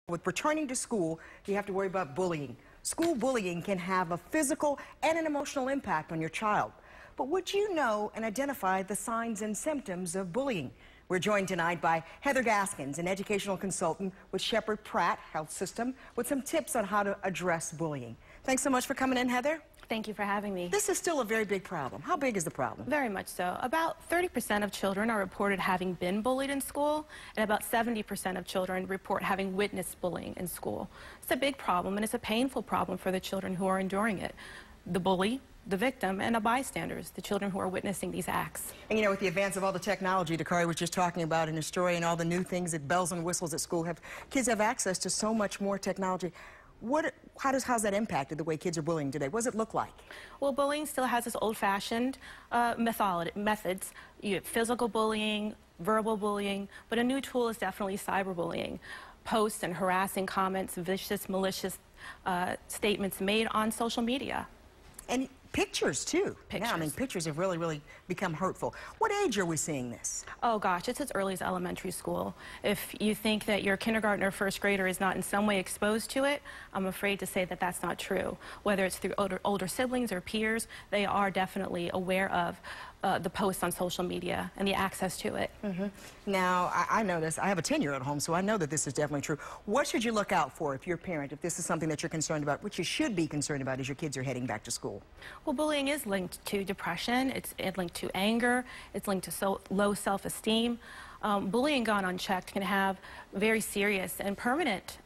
With returning to school, you have to worry about bullying. School bullying can have a physical and an emotional impact on your child. But would you know and identify the signs and symptoms of bullying? We're joined tonight by Heather Gaskins, an educational consultant with Shepherd Pratt Health System, with some tips on how to address bullying. Thanks so much for coming in, Heather. Thank you for having me. This is still a very big problem. How big is the problem? Very much so. About 30% of children are reported having been bullied in school, and about 70% of children report having witnessed bullying in school. It's a big problem, and it's a painful problem for the children who are enduring it. The bully, the victim, and the bystanders, the children who are witnessing these acts. And you know, with the advance of all the technology Dakari was just talking about in his story, and all the new things that bells and whistles at school kids have access to so much more technology. How's that impacted the way kids are bullying today? What does it look like? Well, bullying still has its old-fashioned methods. You have physical bullying, verbal bullying, but a new tool is definitely cyberbullying. Posts and harassing comments, vicious, malicious statements made on social media. And pictures, too. Pictures. Yeah, I mean, pictures have really become hurtful. What age are we seeing this? Oh, gosh, it's as early as elementary school. If you think that your kindergartner or first grader is not in some way exposed to it, I'm afraid to say that that's not true. Whether it's through older siblings or peers, they are definitely aware of the posts on social media and the access to it. Now, I know this. I have a 10-year-old at home, so I know that this is definitely true. What should you look out for if you're a parent, if this is something that you're concerned about, which you should be concerned about as your kids are heading back to school? Well, bullying is linked to depression. It's linked to anger. It's linked to low self-esteem. Bullying gone unchecked can have very serious and permanent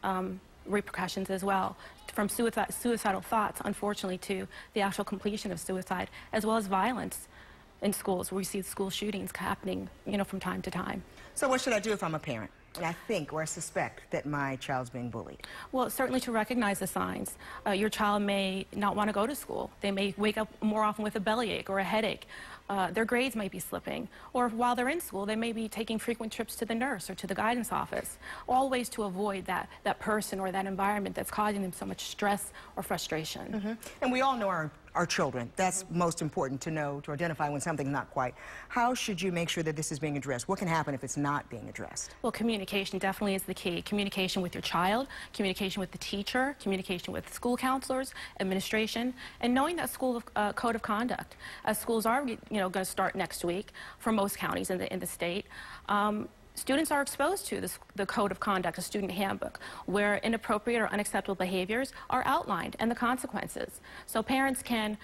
repercussions as well, from suicidal thoughts, unfortunately, to the actual completion of suicide, as well as violence in schools, where we see school shootings happening, from time to time. So what should I do if I'm a parent and I think or I suspect that my child's being bullied? Well, certainly to recognize the signs. Your child may not want to go to school. They may wake up more often with a bellyache or a headache. Their grades might be slipping. Or while they're in school, they may be taking frequent trips to the nurse or to the guidance office. All ways to avoid that person or that environment that's causing them so much stress or frustration. And we all know our children. That's most important to know, to identify when something's not quite. How should you make sure that this is being addressed? What can happen if it's not being addressed? Well, communication definitely is the key. Communication with your child, communication with the teacher, communication with school counselors, administration, and knowing that school code of conduct. Schools are, going to start next week for most counties in the state. Students are exposed to the Code of Conduct, a student handbook, where inappropriate or unacceptable behaviors are outlined and the consequences. So parents can,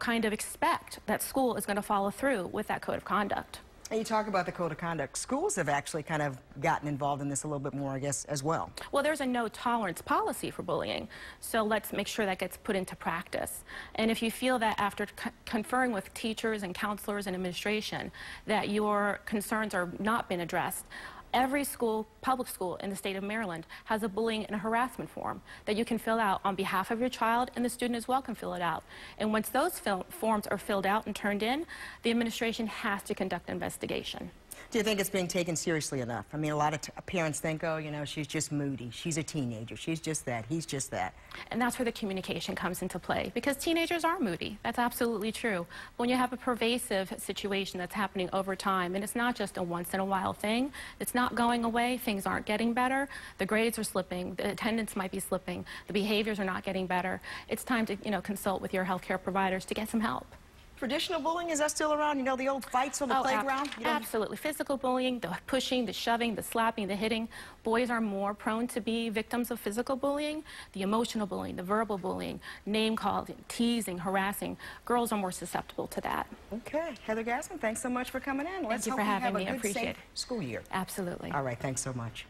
kind of expect that school is going to follow through with that Code of Conduct. And you talk about the Code of Conduct. Schools have actually kind of gotten involved in this a little bit more, I guess, as well. Well, there's a no-tolerance policy for bullying, so let's make sure that gets put into practice. And if you feel that after conferring with teachers and counselors and administration that your concerns are not been addressed, every school, public school in the state of Maryland has a bullying and harassment form that you can fill out on behalf of your child, and the student as well can fill it out. And once those forms are filled out and turned in, the administration has to conduct an investigation. Do you think it's being taken seriously enough? I mean, a lot of parents think, oh, she's just moody. She's a teenager. She's just that. He's just that. And that's where the communication comes into play, because teenagers are moody. That's absolutely true. When you have a pervasive situation that's happening over time, and it's not just a once-in-a-while thing, it's not going away, things aren't getting better, the grades are slipping, the attendance might be slipping, the behaviors are not getting better, it's time to, consult with your healthcare providers to get some help. Traditional bullying, is that still around? The old fights on the playground? Absolutely. Physical bullying, the pushing, the shoving, the slapping, the hitting. Boys are more prone to be victims of physical bullying. The emotional bullying, the verbal bullying, name-calling, teasing, harassing. Girls are more susceptible to that. Okay. Heather Gaskins, thanks so much for coming in. Thank you for having me. I Let's hope you have a good, appreciate safe school year. Absolutely. All right. Thanks so much.